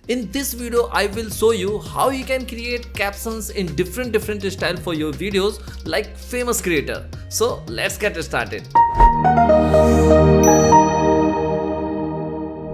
In this video, I will show you how you can create captions in different style for your videos like famous creator. So let's get started.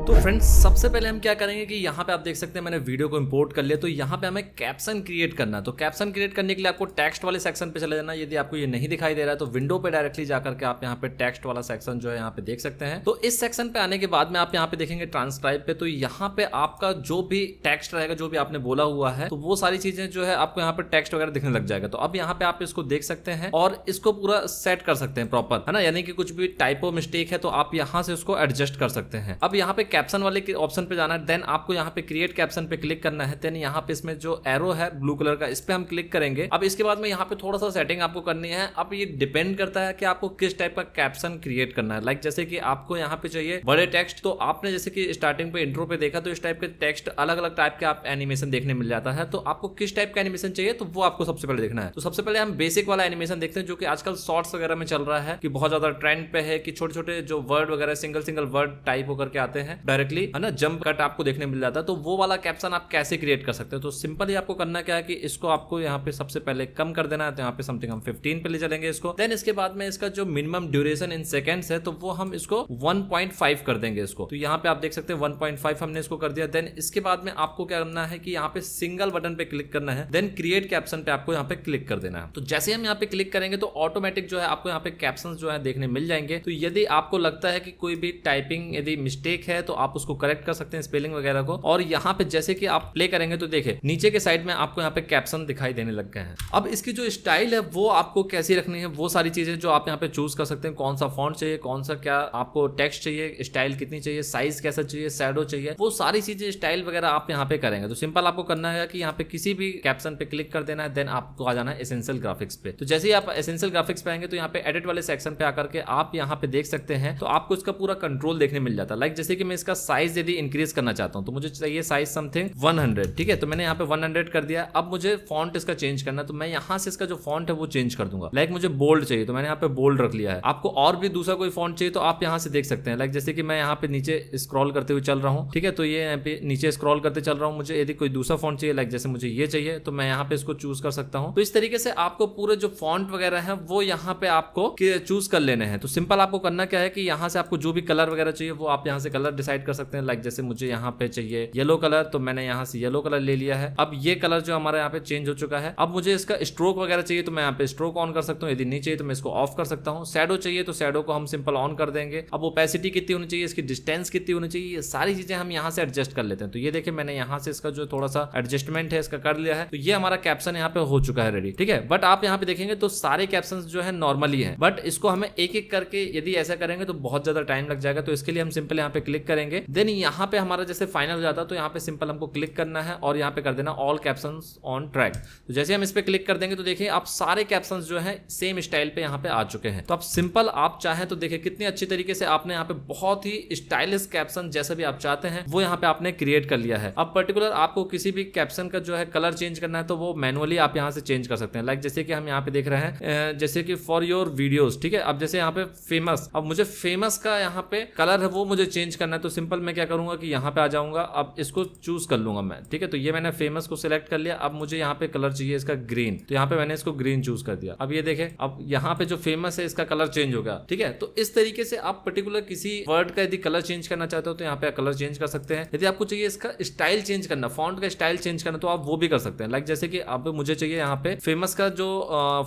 तो friends, सबसे पहले हम क्या करेंगे कि यहाँ पे आप देख सकते हैं मैंने वीडियो को इंपोर्ट कर लिया। तो यहाँ पे हमें कैप्शन क्रिएट करना है। तो कैप्शन क्रिएट करने के लिए आपको टेक्स्ट वाले सेक्शन पे चले जाना। यदि आपको ये नहीं दिखाई दे रहा है तो विंडो पे डायरेक्टली जाकर के आप यहाँ पे टेक्स्ट वाला सेक्शन जो है यहाँ पे देख सकते हैं। तो इस सेक्शन पे आने के बाद में आप यहाँ पे देखेंगे ट्रांसक्राइब पे। तो यहाँ पे आपका जो भी टेक्स्ट रहेगा, जो भी आपने बोला हुआ है, तो वो सारी चीजें जो है आपको यहाँ पे टेक्स्ट वगैरह दिखने लग जाएगा। तो अब यहाँ पे आप इसको देख सकते हैं और इसको पूरा सेट कर सकते हैं प्रॉपर, है ना। यानी कि कुछ भी टाइपो मिस्टेक है तो आप यहाँ से उसको एडजस्ट कर सकते हैं। अब यहाँ पे कैप्शन वाले ऑप्शन पे जाना है, देन आपको यहाँ पे क्रिएट कैप्शन पे क्लिक करना है। देन यहाँ पे इसमें जो एरो है ब्लू कलर का, इस पे हम क्लिक करेंगे। अब इसके बाद में यहाँ पे थोड़ा सा सेटिंग आपको करनी है। अब ये डिपेंड करता है कि आपको किस टाइप का कैप्शन क्रिएट करना है। लाइक जैसे कि आपको यहाँ पे चाहिए बड़े टेक्स्ट, तो आपने जैसे कि स्टार्टिंग पे इंट्रो पे देखा तो इस टाइप के टेक्स्ट अलग अलग टाइप के आप एनिमेशन देखने मिल जाता है। तो आपको किस टाइप का एनिमेशन चाहिए तो वो आपको सबसे पहले देखना है। तो सबसे पहले हम बेसिक वाला एनिमेशन देखते हैं, जो कि आजकल शॉर्ट्स वगैरह में चल रहा है कि बहुत ज्यादा ट्रेंड पे है कि छोटे छोटे जो वर्ड वगैरह सिंगल वर्ड टाइप होकर के आते हैं डायरेक्टली, है ना, जंप कट आपको देखने मिल जाता है। तो वो वाला कैप्शन आप कैसे क्रिएट कर सकते हैं। तो सिंपल ही आपको करना क्या है कि इसको आपको यहाँ पे सबसे पहले कम कर देना है। तो यहाँ पे समथिंग हम 15 पे ले चलेंगे इसको। देन इसके बाद में इसका जो मिनिमम ड्यूरेशन इन सेकंड्स है तो वो हम इसको 1.5 कर देंगे इसको। तो यहाँ पे आप देख सकते हैं 1.5 हमने इसको कर दिया। देन इसके बाद में आपको क्या करना है कि यहाँ पे सिंगल बटन पे क्लिक करना है। देन क्रिएट कैप्शन पे आपको यहाँ पे क्लिक कर देना है। तो जैसे हम यहाँ पे क्लिक करेंगे तो ऑटोमेटिक जो है आपको यहाँ पे कैप्शन जो है देखने मिल जाएंगे। तो यदि आपको लगता है कि कोई भी टाइपिंग यदि मिस्टेक है तो आप उसको करेक्ट कर सकते हैं, स्पेलिंग वगैरह को। और यहाँ पे जैसे कि आप प्ले करेंगे तो देखिए नीचे के साइड में आपको यहाँ पे कैप्शन दिखाई देने लग गए हैं। अब इसकी जो स्टाइल है वो आपको कैसी रखनी है, वो सारी चीजें जो आप यहाँ पे चूज कर सकते हैं। कौन सा फॉन्ट चाहिए, कौन सा क्या आपको टेक्स्ट चाहिए, स्टाइल कितनी चाहिए, साइज कैसा चाहिए, शैडो चाहिए, वो सारी चीजें स्टाइल वगैरह आप यहाँ पे करेंगे। तो सिंपल आपको करना है कि यहाँ पे किसी भी कैप्शन पे क्लिक कर देना है। देन आपको आ जाना है एसेंशियल ग्राफिक्स पे। तो जैसे ही आप एसेंशियल ग्राफिक्स पे आएंगे तो यहाँ पे एडिट वाले सेक्शन पे आकर के आप यहाँ पे देख सकते हैं। तो आपको इसका पूरा कंट्रोल देखने मिल जाता है। लाइक जैसे कि मैं इसका साइज यदि इंक्रीज करना चाहता हूँ तो मुझे चाहिए साइज समथिंग 100, ठीक है। तो मैंने यहाँ पे 100 कर दिया। अब मुझे फॉन्ट इसका चेंज करना है तो मैं यहाँ से इसका जो फॉन्ट है वो चेंज कर दूंगा। लाइक मुझे बोल्ड चाहिए तो मैंने यहाँ पे बोल्ड रख लिया है। आपको और भी दूसरा कोई फॉन्ट चाहिए तो आप यहाँ से देख सकते हैं। लाइक जैसे कि मैं यहाँ पे नीचे स्क्रॉल करते हुए चल रहा हूँ, ठीक है। तो ये यहाँ पे नीचे स्क्रॉल करते चल रहा हूँ। मुझे यदि कोई दूसरा फॉन्ट चाहिए, लाइक जैसे मुझे ये चाहिए, तो मैं यहाँ पे इसको चूज कर सकता हूँ। तो इस तरीके से आपको पूरे जो फॉन्ट वगैरह है वो यहाँ पे आपको चूज कर लेने हैं। तो सिंपल आपको करना क्या है कि यहाँ से आपको जो भी कलर वगैरह चाहिए वो आप यहाँ से कलर डिसाइड कर सकते हैं। लाइक जैसे मुझे यहाँ पे चाहिए येलो कलर, तो मैंने यहाँ से येलो कलर ले लिया है। अब ये कलर जो हमारा यहाँ पे चेंज हो चुका है। अब मुझे इसका स्ट्रोक वगैरह चाहिए तो मैं यहाँ पे स्ट्रोक ऑन कर सकता हूँ। यदि नहीं चाहिए तो मैं इसको ऑफ कर सकता हूँ। शैडो चाहिए तो शैडो को हम सिंपल ऑन कर देंगे। अब ओपेसिटी कितनी होनी चाहिए, इसकी डिस्टेंस कितनी होनी चाहिए, ये सारी चीजें हम यहाँ से एडजस्ट कर लेते हैं। तो ये देखिए मैंने यहाँ से इसका जो थोड़ा सा एडजस्टमेंट है इसका कर लिया है। तो ये हमारा कैप्शन यहाँ पे हो चुका है रेडी, ठीक है। बट आप यहाँ पे देखेंगे तो सारे कैप्शन जो है नॉर्मली है, बट इसको हमें एक एक करके यदि ऐसा करेंगे तो बहुत ज्यादा टाइम लग जाएगा। तो इसके लिए हम सिंपल यहाँ पे क्लिक करेंगे। देन यहाँ पे हमारा जैसे फाइनल हो जाता है तो यहाँ पे सिंपल हमको क्लिक करना है और यहाँ पे कर देना ऑल कैप्शंस ऑन ट्रैक। तो जैसे हम इस पे क्लिक कर देंगे तो देखिए आप सारे कैप्शंस जो है सेम स्टाइल पे यहाँ पे आ चुके हैं। तो आप सिंपल आप चाहें तो देखिए कितनी अच्छी तरीके से आपने यहाँ पे बहुत ही स्टाइलिश कैप्शन जैसा भी आप चाहते हैं वो यहाँ पे आपने क्रिएट कर लिया है। अब पर्टिकुलर आपको किसी भी कैप्शन का जो है कलर चेंज करना है तो वो मैनुअली आप यहाँ से चेंज कर सकते हैं। लाइक जैसे कि हम यहाँ पे देख रहे हैं जैसे कि फॉर योर वीडियोस, ठीक है। अब जैसे यहाँ पे फेमस, अब मुझे फेमस का यहाँ पे कलर है वो मुझे चेंज करना है। तो सिंपल मैं क्या करूंगा कि यहाँ पे आ जाऊंगा, अब इसको चूज कर लूंगा मैं, ठीक है। तो ये मैंने फेमस को सिलेक्ट कर लिया। अब मुझे यहाँ पे कलर चाहिए इसका ग्रीन, तो यहाँ पे मैंने इसको ग्रीन चूज कर दिया। अब ये देखें अब यहाँ पे जो फेमस है इसका कलर चेंज हो गया, ठीक है। तो इस तरीके से आप पर्टिकुलर किसी वर्ड का यदि कलर चेंज करना चाहते हो तो यहाँ पे कलर चेंज कर सकते हैं। यदि आपको चाहिए इसका स्टाइल चेंज करना, फॉन्ट का स्टाइल चेंज करना, तो आप वो भी कर सकते हैं। लाइक जैसे कि अब मुझे चाहिए यहाँ पे फेमस का जो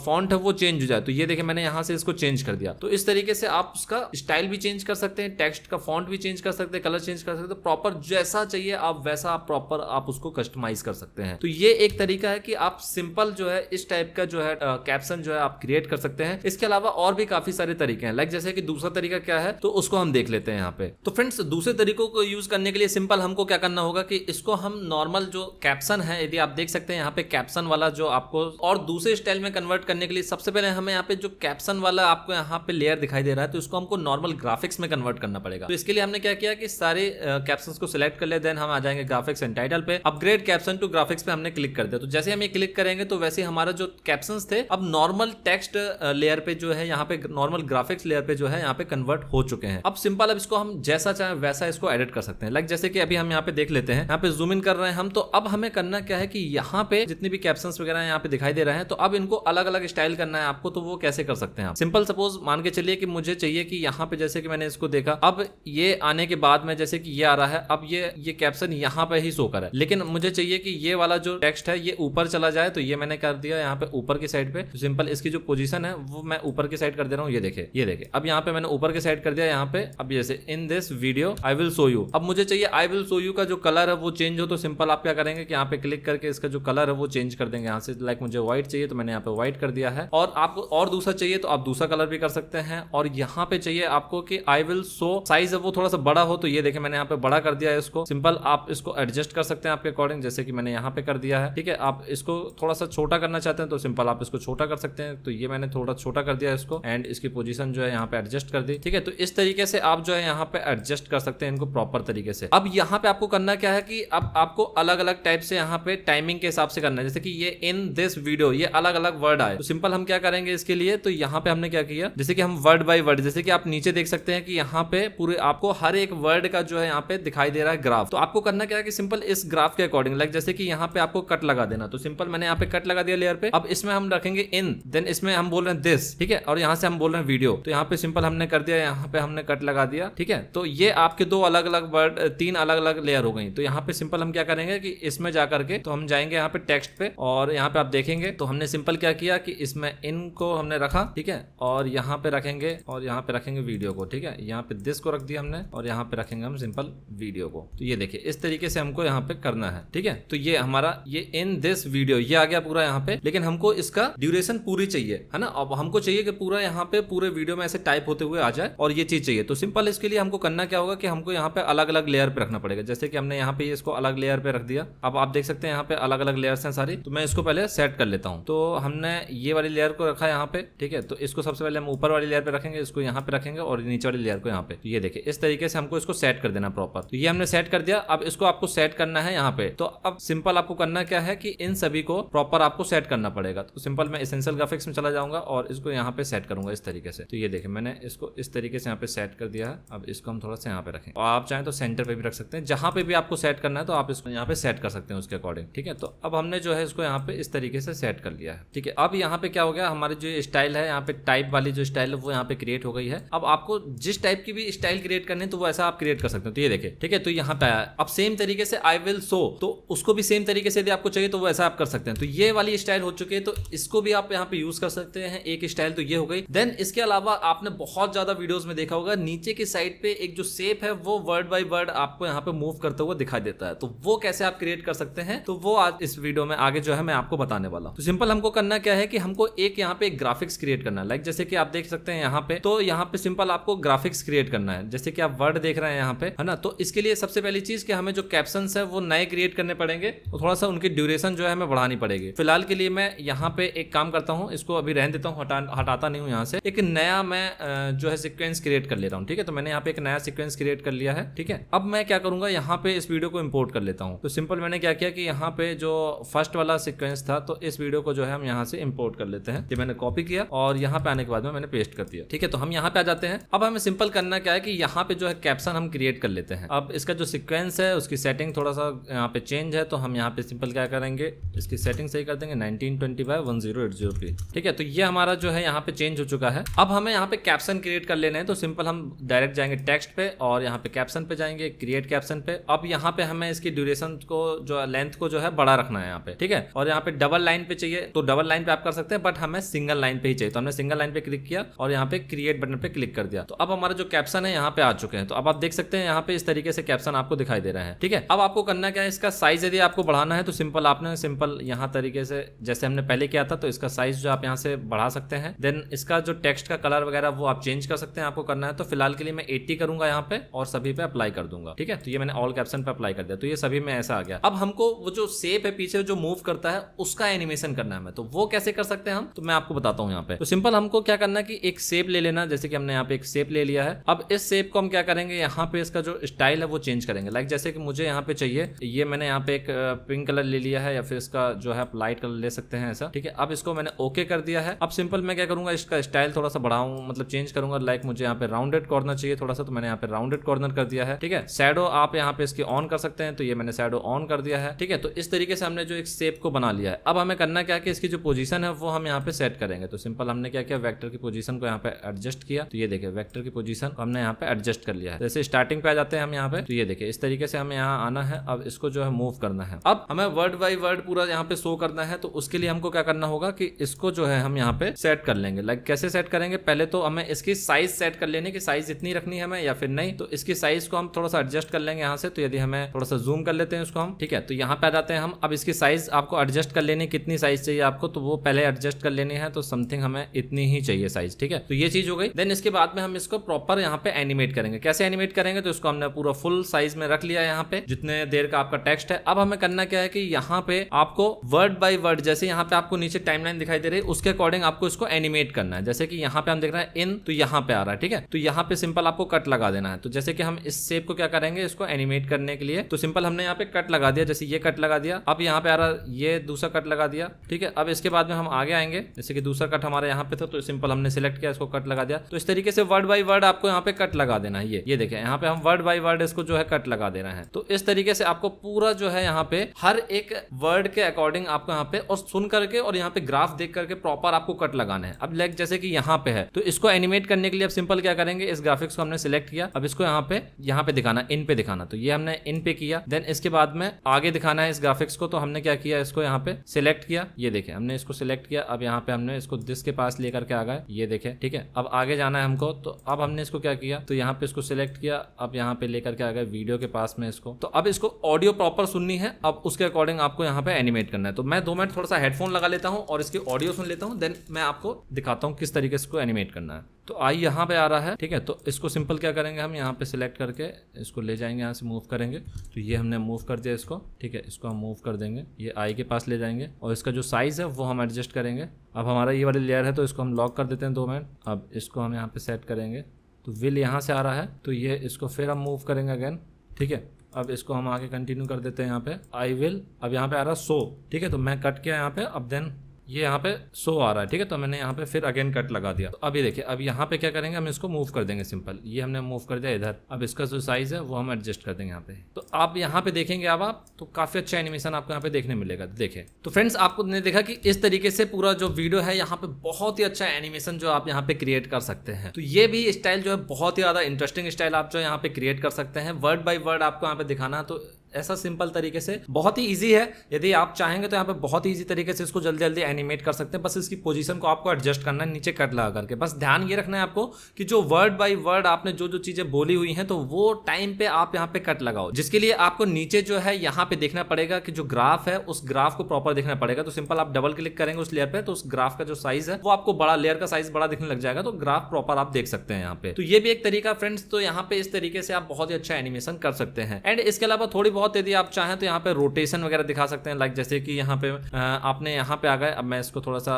फॉन्ट है वो चेंज हो जाए, तो ये देखें मैंने यहाँ से इसको चेंज कर दिया। तो इस तरीके से आप उसका स्टाइल भी चेंज कर सकते हैं, टेक्स्ट का फॉन्ट भी चेंज कर सकते हैं, कलर चेंज कर सकते हैं। प्रॉपर जैसा चाहिए आप वैसा आप प्रॉपर आप उसको कस्टमाइज कर सकते हैं। तो ये एक तरीका है कि आप सिंपल जो है इस टाइप का जो है कैप्शन जो है आप क्रिएट कर सकते हैं। इसके अलावा और भी काफी सारे तरीके हैं। लाइक जैसे कि दूसरा तरीका क्या है तो उसको हम देख लेते हैं यहाँ पे। तो फ्रेंड्स, दूसरे तरीकों को यूज करने के लिए सिंपल हमको क्या करना होगा कि इसको हम नॉर्मल जो कैप्शन है, यदि आप देख सकते हैं यहाँ पे कैप्शन वाला जो आपको और दूसरे स्टाइल में कन्वर्ट करने के लिए सबसे पहले हमें यहाँ पे जो कैप्शन वाला आपको यहाँ पे लेयर दिखाई दे रहा है तो इसको हमको नॉर्मल ग्राफिक्स में कन्वर्ट करना पड़ेगा। तो इसके लिए हमने क्या किया कि सारे कैप्शंस को सिलेक्ट कर ले, देन हम आ जाएंगे ग्राफिक्स एंड टाइटल पे, अपग्रेड कैप्शन टू ग्राफिक्स पे हमने क्लिक कर दिया। तो जैसे हम ये क्लिक करेंगे तो वैसे हमारा जो कैप्शंस थे अब नॉर्मल टेक्स्ट लेयर पे जो है यहाँ पे नॉर्मल ग्राफिक्स लेयर पे जो है यहाँ पे कन्वर्ट हो चुके हैं। अब सिंपल अब इसको हम जैसा चाहे वैसा इसको एडिट कर सकते हैं। लाइक जैसे कि अभी हम यहाँ पे देख लेते हैं, यहाँ पे जूम इन कर रहे हैं हम, तो अब हमें करना क्या है कि यहाँ पे जितने भी कैप्शंस वगैरह यहाँ पे दिखाई दे रहे हैं तो अब इनको अलग अलग स्टाइल करना है आपको, तो वो कैसे कर सकते हैं आप। सिंपल सपोज मान के चलिए कि मुझे चाहिए कि यहाँ पे जैसे कि मैंने इसको देखा, अब ये आने के बाद में जैसे कि ये आ रहा है, अब ये कैप्शन यहाँ पे ही शो कर है, लेकिन मुझे चाहिए कि ये वाला जो टेक्स्ट है ये ऊपर चला जाए, तो ये मैंने कर दिया यहाँ पे ऊपर की साइड पे। तो सिंपल इसकी जो पोजीशन है वो मैं ऊपर की साइड कर दे रहा हूँ, ये देखे अब यहाँ पे मैंने ऊपर की साइड कर दिया यहाँ पे। अब जैसे in this video I will show you, अब मुझे चाहिए आई विल शो यू का जो कलर है वो चेंज हो, तो सिंपल आप क्या करेंगे कि यहाँ पे क्लिक करके इसका जो कलर है वो चेंज कर देंगे यहाँ से। लाइक मुझे व्हाइट चाहिए तो मैंने यहाँ पे व्हाइट कर दिया है, और आपको और दूसरा चाहिए तो आप दूसरा कलर भी कर सकते हैं। और यहाँ पे चाहिए आपको कि आई विल शो साइज है वो थोड़ा सा बड़ा हो, तो ये देखें मैंने यहाँ पे बड़ा कर दिया है इसको। सिंपल आप इसको एडजस्ट कर सकते हैं आपके अकॉर्डिंग, जैसे कि मैंने यहाँ पे कर दिया है। ठीक है, आप इसको थोड़ा सा छोटा करना चाहते हैं तो सिंपल आप इसको छोटा कर सकते हैं, तो ये मैंने थोड़ा छोटा कर दिया इसको, एंड इसकी पोजीशन जो है यहाँ पे एडजस्ट कर दी। ठीक है, तो इस तरीके से आप जो है यहाँ पे एडजस्ट कर सकते हैं इनको प्रॉपर तरीके से। अब यहाँ पे आपको करना क्या है कि अब आपको अलग अलग टाइप से यहाँ पे टाइमिंग के हिसाब से करना है, जैसे कि ये इन दिस वीडियो ये अलग अलग वर्ड आए, तो सिंपल हम क्या करेंगे इसके लिए, तो यहाँ पे हमने क्या किया, जैसे कि हम वर्ड बाय वर्ड, जैसे कि आप नीचे देख सकते हैं कि यहाँ पे पूरे आपको हर एक वर्ड का जो है यहाँ पे दिखाई दे रहा है ग्राफ। तो आपको करना क्या है कि सिंपल इस ग्राफ के अकॉर्डिंग, लाइक जैसे कि यहाँ पे आपको कट लगा देना, तो सिंपल मैंने यहाँ पे कट लगा दिया लेयर पे। अब इसमें हम रखेंगे इन, देन इसमें हम बोल रहे हैं दिस, ठीक है, और यहाँ से हम बोल रहे हैं वीडियो, तो यहाँ पे सिंपल हमने कर दिया, यहाँ पे हमने कट लगा दिया। ठीक है, तो ये आपके दो अलग अलग वर्ड, तीन अलग अलग लेयर हो गई। तो यहाँ पे सिंपल हम क्या करेंगे कि इसमें जाकर के तो हम जाएंगे यहाँ पे टेक्स्ट पे, और यहाँ पे आप देखेंगे तो हमने सिंपल क्या किया कि इसमें इनको हमने रखा, ठीक है, और यहाँ पे रखेंगे, और यहाँ पे रखेंगे वीडियो को। ठीक है, यहाँ पे दिस को रख दिया हमने, और यहाँ पे रखेंगे हम सिंपल वीडियो को। तो ये देखिए इस तरीके से हमको यहाँ पे करना है। ठीक है, तो ये हमारा ये इन दिस वीडियो ये आ गया पूरा यहाँ पे, लेकिन हमको इसका ड्यूरेशन पूरी चाहिए है ना। अब हमको चाहिए कि पूरा यहाँ पे पूरे वीडियो में ऐसे टाइप होते हुए आ जाए, और ये चीज चाहिए। तो सिंपल इसके लिए हमको करना क्या होगा कि हमको यहाँ पे अलग अलग लेयर पे रखना पड़ेगा, जैसे कि हमने यहाँ पे इसको अलग लेयर पे रख दिया। अब आप देख सकते हैं यहाँ पे अलग अलग लेयर्स हैं सारी, तो मैं इसको पहले सेट कर लेता हूँ। तो हमने ये वाली लेयर को रखा है यहाँ पे, ठीक है, तो इसको सबसे पहले हम ऊपर वाली लेयर पे रखेंगे, इसको यहाँ पे रखेंगे, और नीचे वाली लेयर को यहाँ पे। तो ये देखिए इस तरीके से हमको इसको सेट कर देना प्रॉपर। तो ये हमने सेट कर दिया। अब इसको आपको सेट करना है यहाँ पे। तो अब सिंपल आपको करना क्या है कि इन सभी को प्रॉपर आपको सेट करना पड़ेगा। तो सिंपल मैं एसेंशियल ग्राफिक्स में चला जाऊंगा और इसको यहाँ पे सेट करूंगा इस तरीके से। तो ये देखिए मैंने इसको इस तरीके से यहाँ पे सेट कर दिया है। अब इसको हम थोड़ा सा यहाँ पे रखें, और आप चाहें तो सेंटर पे भी रख सकते हैं, जहां पे भी आपको सेट करना है तो आप इसको यहाँ पे सेट कर सकते हैं उसके अकॉर्डिंग। ठीक है, तो अब हमने जो है इसको यहाँ पे इस तरीके से सेट कर लिया है। ठीक है, अब यहाँ पे क्या हो गया, हमारी जो स्टाइल है यहाँ पे टाइप वाली जो स्टाइल है वो यहाँ पे क्रिएट हो गई है। अब आपको जिस टाइप की भी स्टाइल क्रिएट करनी है तो वो ऐसा आप क्रिएट कर सकते हो। तो ये देखिए, ठीक है, तो यहाँ पे आया। अब सेम तरीके से आई विल शो, तो उसको भी सेम तरीके से यदि आपको चाहिए तो वो ऐसा आप कर सकते हैं। तो ये वाली स्टाइल हो चुकी है, तो इसको भी आप यहाँ पे यूज कर सकते हैं। एक स्टाइल तो ये हो गई। देन इसके अलावा आपने बहुत ज्यादा वीडियोस में देखा होगा नीचे की साइड पे एक जो शेप है वो वर्ड बाय वर्ड आपको यहाँ पे मूव करते हुए दिखाई देता है। तो वो कैसे आप क्रिएट कर सकते हैं, तो वो आज इस वीडियो में आगे जो है मैं आपको बताने वाला हूँ। तो सिंपल हमको करना क्या है कि हमको एक यहाँ पे एक ग्राफिक्स क्रिएट करना है। लाइक जैसे कि आप देख सकते हैं यहाँ पे, तो यहाँ पे सिंपल आपको ग्राफिक्स क्रिएट करना है, जैसे कि आप वर्ड देख रहे हैं यहाँ पे, है ना। तो इसके लिए सबसे पहली चीज कि हमें जो कैप्शंस है वो नए क्रिएट करने पड़ेंगे, और थोड़ा सा उनकी ड्यूरेशन जो है हमें बढ़ानी पड़ेगी। फिलहाल के लिए मैं यहाँ पे एक काम करता हूँ, इसको अभी रहने देता हूँ, हटाता नहीं हूँ यहाँ से। एक नया मैं जो है सीक्वेंस क्रिएट कर ले रहा हूँ। ठीक है, तो मैंने यहाँ पे एक नया सीक्वेंस क्रिएट कर लिया है। ठीक है, अब मैं क्या करूंगा, यहाँ पे इस वीडियो को इंपोर्ट कर लेता हूँ। तो सिंपल मैंने क्या किया कि यहाँ पे जो फर्स्ट वाला सीक्वेंस था, तो इस वीडियो को जो है हम यहाँ से इंपोर्ट कर लेते हैं। ये मैंने कॉपी किया और यहाँ पे आने के बाद में मैंने पेस्ट कर दिया। ठीक है, तो हम यहाँ पे आ जाते हैं। अब हमें सिंपल करना क्या है कि यहाँ पे जो है कैप्शन हम क्रिएट कर लेते हैं। अब इसका जो सीक्वेंस है उसकी सेटिंग थोड़ा सा यहाँ पे चेंज है, तो हम यहाँ पे सिंपल क्या करेंगे, इसकी सेटिंग सही कर देंगे 1920x1080p। ठीक है, तो ये हमारा जो है यहाँ पे चेंज हो चुका है। अब हमें यहाँ पे कैप्शन क्रिएट कर लेने हैं, तो सिंपल हम डायरेक्ट जाएंगे टेक्स्ट पे और यहाँ पे कैप्शन पे जाएंगे, क्रिएट कैप्शन पे। अब यहाँ पे हमें इसकी ड्यूरेशन को जो लेंथ को जो है बड़ा रखना है यहाँ पे। ठीक है, और यहाँ पे डबल लाइन पे चाहिए तो डबल लाइन पे आप कर सकते हैं, बट हमें सिंगल लाइन पे ही चाहिए। तो हमने सिंगल लाइन पे क्लिक किया और यहाँ पे क्रिएट बटन पे क्लिक कर दिया। तो अब हमारा जो कैप्शन है यहाँ पे आ चुके हैं। तो अब आप देख सकते हैं यहाँ पे इस तरीके से कैप्शन आपको दिखाई दे रहे हैं। ठीक है, अब आपको करना क्या है, इसका साइज यदि आपको बढ़ाना है तो सिंपल आपने सिंपल यहाँ तरीके से जैसे हमने पहले किया था, तो इसका साइज जो आप यहाँ से बढ़ा सकते हैं। देन इसका जो टेक्स्ट का कलर वगैरह वो आप चेंज कर सकते हैं, आपको करना है। तो फिलहाल के लिए मैं 80 करूंगा यहाँ पे और सभी पे अप्लाई कर दूंगा। ठीक है, तो ये मैंने ऑल कैप्शन पे अप्लाई कर दिया, तो ये सभी में ऐसा आ गया। अब हमको वो जो शेप है पीछे जो मूव करता है उसका एनिमेशन करना है हमें, तो वो कैसे कर सकते हैं हम, तो मैं आपको बताता हूँ यहाँ पे। तो सिंपल हमको क्या करना है कि एक शेप ले लेना, जैसे कि हमने यहाँ पे एक शेप ले लिया है। अब इस शेप को हम क्या करेंगे, यहाँ पे इसका जो स्टाइल है वो चेंज करेंगे। लाइक जैसे कि मुझे यहाँ पे चाहिए, ये मैंने यहाँ पे एक पिंक कलर ले लिया है या फिर इसका जो है आप लाइट कलर ले सकते हैं ऐसा, ठीक है। अब इसको मैंने ओके कर दिया है। अब सिंपल मैं क्या करूंगा, इसका स्टाइल थोड़ा सा बढ़ाऊं, मतलब चेंज करूंगा। लाइक मुझे यहाँ पे राउंडेड कॉर्नर चाहिए थोड़ा सा, तो मैंने यहाँ पे राउंडेड कॉर्नर कर दिया है, ठीक है। शैडो आप यहाँ पे इसकी ऑन कर सकते हैं, तो ये मैंने शैडो ऑन कर दिया है, ठीक है। तो इस तरीके से हमने जो एक शेप को बना लिया है। अब हमें करना क्या कि इसकी जो पोजीशन है वो हम यहाँ पे सेट करेंगे। तो सिंपल हमने क्या किया, वेक्टर की पोजीशन को यहाँ पे एडजस्ट किया। तो ये देखिए वेक्टर की पोजीशन को हमने यहाँ पे एडजस्ट कर लिया है। जैसे स्टार्टिंग पे आ जाते हैं हम यहाँ पे, तो ये देखिए इस तरीके से हमें यहाँ आना है। अब इसको जो है मूव करना है। अब हमें वर्ड बाय वर्ड पूरा यहाँ पे शो करना है, तो उसके लिए हमको क्या करना होगा कि इसको जो है हम यहाँ पे सेट कर लेंगे। लाइक कैसे सेट करेंगे, पहले तो हमें इसकी साइज सेट कर लेने की, साइज इतनी रखनी है हमें या फिर नहीं। तो इसकी साइज को हम थोड़ा सा एडजस्ट कर लेंगे यहाँ से। तो यदि हमें थोड़ा सा जूम कर लेते हैं उसको हम, ठीक है। तो यहाँ पे आ जाते हैं हम। अब इसकी साइज आपको एडजस्ट कर लेनी, कितनी साइज चाहिए आपको, तो वो पहले एडजस्ट कर लेनी है। तो समथिंग हमें इतनी ही चाहिए साइज, ठीक है। तो ये चीज हो गई। देन इसके बाद में हम इसको प्रॉपर यहाँ पे एनिमेट करेंगे। कैसे एनिमेट करेंगे, तो इसको हमने पूरा फुल साइज में रख लिया यहाँ पे, जितने देर का आपका टेक्स्ट है। अब हमें करना क्या है कि यहाँ पे आपको वर्ड बाय वर्ड, जैसे यहाँ पे आपको नीचे टाइमलाइन दिखाई दे रही है, उसके अकॉर्डिंग आपको इसको एनिमेट करना है। जैसे कि यहाँ पे हम देख रहे हैं इन, तो यहाँ पे आ रहा है, ठीक है। तो यहाँ पे सिंपल आपको कट लगा देना है। तो जैसे कि हम इस शेप को क्या करेंगे, इसको एनिमेट करने के लिए, तो सिंपल हमने यहाँ पे कट लगा दिया। जैसे ये कट लगा दिया, अब यहाँ पे आ रहा है ये दूसरा कट लगा दिया, ठीक है। अब इसके बाद में हम आगे आएंगे, जैसे कि दूसरा कट हमारे यहाँ पे था, तो सिंपल हमने सिलेक्ट किया, इसको कट लगा दिया। तो इस तरीके से वर्ड बाय वर्ड आपको यहाँ पे कट लगा देना है। ये देखिए यहाँ पे हम वर्ड बाय वर्ड इसको जो है कट लगा दे रहे हैं। तो इस तरीके से आपको पूरा जो है यहाँ पे हर एक वर्ड के अकॉर्डिंग आपको यहाँ पे और सुन करके और यहाँ पे ग्राफ देख करके प्रॉपर आपको कट लगाना है। अब लाइक जैसे कि यहाँ पे है, तो इसको एनिमेट करने के लिए अब सिंपल क्या करेंगे, इस ग्राफिक्स को हमने सिलेक्ट किया। अब इसको यहाँ पे दिखाना, इन पे दिखाना। तो ये हमने इन पे किया। देन इसके बाद में आगे दिखाना है इस ग्राफिक्स को, तो हमने क्या किया, इसको यहाँ पे सिलेक्ट किया। ये देखिए हमने इसको सिलेक्ट किया। अब यहाँ पे हमने इसको दिस के पास लेकर के आ गए, ये देखे, ठीक है। अब आगे जाना है हमको, तो अब हमने इसको क्या किया, तो यहाँ पे इसको सिलेक्ट किया। अब यहाँ पे लेकर के आ गए वीडियो के पास में इसको। तो अब इसको ऑडियो प्रॉपर सुननी है, अब उसके अकॉर्डिंग आपको यहाँ पे एनिमेट करना है। तो मैं 2 मिनट थोड़ा सा हेडफोन लगा लेता हूँ और इसकी ऑडियो सुन लेता हूँ, देन मैं आपको दिखाता हूँ किस तरीके से इसको एनिमेट करना है। तो आई यहाँ पे आ रहा है, ठीक है। तो इसको सिंपल क्या करेंगे, हम यहाँ पे सिलेक्ट करके इसको ले जाएंगे, यहाँ से मूव करेंगे। तो ये हमने मूव कर दिया इसको, ठीक है। इसको हम मूव कर देंगे, ये आई के पास ले जाएंगे और इसका जो साइज़ है वो हम एडजस्ट करेंगे। अब हमारा ये वाली लेयर है, तो इसको हम लॉक कर देते हैं 2 मिनट। अब इसको हम यहाँ पे सेट करेंगे, तो विल यहाँ से आ रहा है, तो ये इसको फिर हम मूव करेंगे अगेन, ठीक है। अब इसको हम आगे कंटिन्यू कर देते हैं यहाँ पे आई विल। अब यहाँ पे आ रहा है शो, ठीक है। तो मैं कट किया यहाँ पे, अब देन ये यहाँ पे शो आ रहा है, ठीक है। तो मैंने यहाँ पे फिर अगेन कट लगा दिया। तो अब ये देखिए, अब यहाँ पे क्या करेंगे, हम इसको मूव कर देंगे सिंपल। ये हमने मूव कर दिया इधर। अब इसका जो साइज है वो हम एडजस्ट कर देंगे यहाँ पे। तो आप यहाँ पे देखेंगे, अब आप तो काफी अच्छा एनिमेशन आपको यहाँ पे देखने मिलेगा। देखें तो फ्रेंड्स, आपको ने देखा कि इस तरीके से पूरा जो वीडियो है यहाँ पे बहुत ही अच्छा एनिमेशन जो आप यहाँ पे क्रिएट कर सकते हैं। तो ये भी स्टाइल जो है बहुत ही ज्यादा इंटरेस्टिंग स्टाइल आप जो यहाँ पे क्रिएट कर सकते हैं। वर्ड बाय वर्ड आपको यहाँ पे दिखाना, तो ऐसा सिंपल तरीके से बहुत ही इजी है। यदि आप चाहेंगे तो यहाँ पे बहुत ही इजी तरीके से इसको जल्दी जल्दी एनिमेट कर सकते हैं। बस इसकी पोजीशन को आपको एडजस्ट करना है नीचे कट लगा करके। बस ध्यान ये रखना है आपको कि जो वर्ड बाय वर्ड आपने जो जो चीजें बोली हुई हैं, तो वो टाइम पे आप यहाँ पे कट लगाओ, जिसके लिए आपको नीचे जो है यहाँ पे देखना पड़ेगा कि जो ग्राफ है उस ग्राफ को प्रॉपर देखना पड़ेगा। तो सिंपल आप डबल क्लिक करेंगे उस लेयर पे, तो उस ग्राफ का जो साइज है वो आपको बड़ा, लेयर का साइज बड़ा दिखने लग जाएगा। तो ग्राफ प्रॉपर आप देख सकते हैं यहाँ पे। तो ये भी एक तरीका फ्रेंड्स। तो यहाँ पे इस तरीके से आप बहुत ही अच्छा एनिमेशन कर सकते हैं। एंड इसके अलावा थोड़ी बहुत यदि आप चाहें तो यहाँ पे रोटेशन वगैरह दिखा सकते हैं। लाइक जैसे कि यहाँ पे आपने यहाँ पे आ गए। अब मैं इसको थोड़ा सा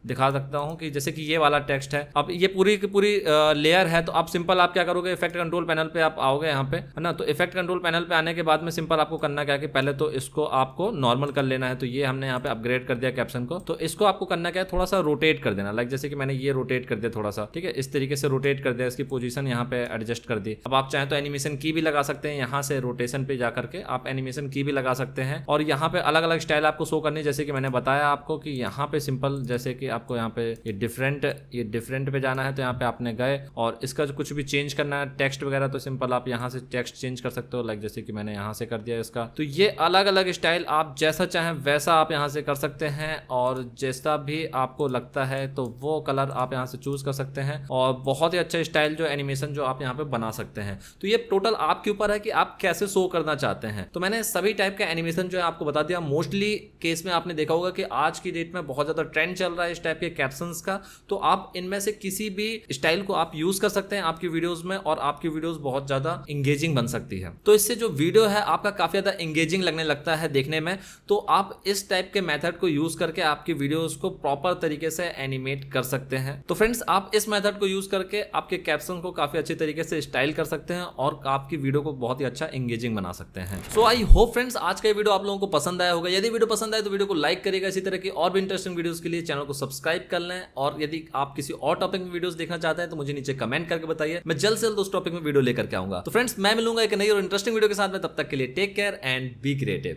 दिखा सकता हूँ कि जैसे कि ये वाला टेक्स्ट है, अब ये पूरी की पूरी लेयर है। तो आप सिंपल आप क्या करोगे, इफेक्ट कंट्रोल पैनल पे आप आओगे यहाँ पे, है ना। तो इफेक्ट कंट्रोल पैनल पे आने के बाद में सिंपल आपको करना क्या है कि पहले तो इसको आपको नॉर्मल कर लेना है। तो ये हमने यहाँ पे अपग्रेड कर दिया कैप्शन को। तो इसको आपको करना क्या है, थोड़ा सा रोटेट कर देना। लाइक जैसे कि मैंने ये रोटेट कर दिया थोड़ा सा, ठीक है। इस तरीके से रोटेट कर दिया, इसकी पोजीशन यहाँ पे एडजस्ट कर दी। अब आप चाहें तो एनिमेशन की भी लगा सकते हैं, यहाँ से रोटेशन पे जाकर के आप एनिमेशन की भी लगा सकते हैं। और यहाँ पे अलग अलग स्टाइल आपको शो करनी, जैसे कि मैंने बताया आपको कि यहाँ पे सिंपल जैसे कि आपको यहाँ पे ये डिफरेंट पे जाना है। तो यहाँ पे आपने गए और इसका जो कुछ भी चेंज करना है टेक्स्ट वगैरह, तो सिंपल आप यहाँ से टेक्स्ट चेंज कर सकते हो। लाइक जैसे कि मैंने यहाँ से कर दिया इसका। तो ये अलग अलग स्टाइल आप जैसा चाहें वैसा आप यहाँ से कर सकते हैं, और जैसा भी आपको लगता है तो वो कलर आप यहाँ से चूज कर सकते हैं। और बहुत ही अच्छा स्टाइल जो एनिमेशन जो आप यहाँ पे बना सकते हैं। तो ये टोटल आपके ऊपर है कि आप कैसे शो करना चाहते चाहते हैं। तो मैंने सभी टाइप का एनिमेशन जो है आपको बता दिया। मोस्टली केस में आपने देखा होगा कि आज की डेट में बहुत ज्यादा ट्रेंड चल रहा है इस टाइप के कैप्शंस का, तो आप इनमें से किसी भी स्टाइल को आप यूज कर सकते हैं आपकी वीडियोस में और आपकी वीडियोस बहुत ज्यादा इंगेजिंग बन सकती है। तो इससे जो वीडियो है आपका काफी ज्यादा इंगेजिंग लगने लगता है देखने में। तो आप इस टाइप के मेथड को यूज करके आपकी वीडियोस को प्रॉपर तरीके से एनिमेट कर सकते हैं। तो फ्रेंड्स, आप इस मेथड को यूज करके आपके कैप्शन को काफी अच्छी तरीके से स्टाइल कर सकते हैं और आपकी वीडियो को बहुत ही अच्छा इंगेजिंग बना सकते हैं। सो आई होप फ्रेंड्स आज का वीडियो आप लोगों को पसंद आया होगा। यदि वीडियो पसंद आए तो वीडियो को लाइक करिएगा। इसी तरह की और भी इंटरेस्टिंग वीडियोस के लिए चैनल को सब्सक्राइब कर लें, और यदि आप किसी और टॉपिक में वीडियोस देखना चाहते हैं तो मुझे नीचे कमेंट करके बताइए, मैं जल्द से जल्द उस टॉपिक में वीडियो लेकर के आऊंगा। तो फ्रेंड्स, मैं मिलूंगा एक नई और इंटरेस्टिंग वीडियो के साथ में, तब तक के लिए take care and be creative.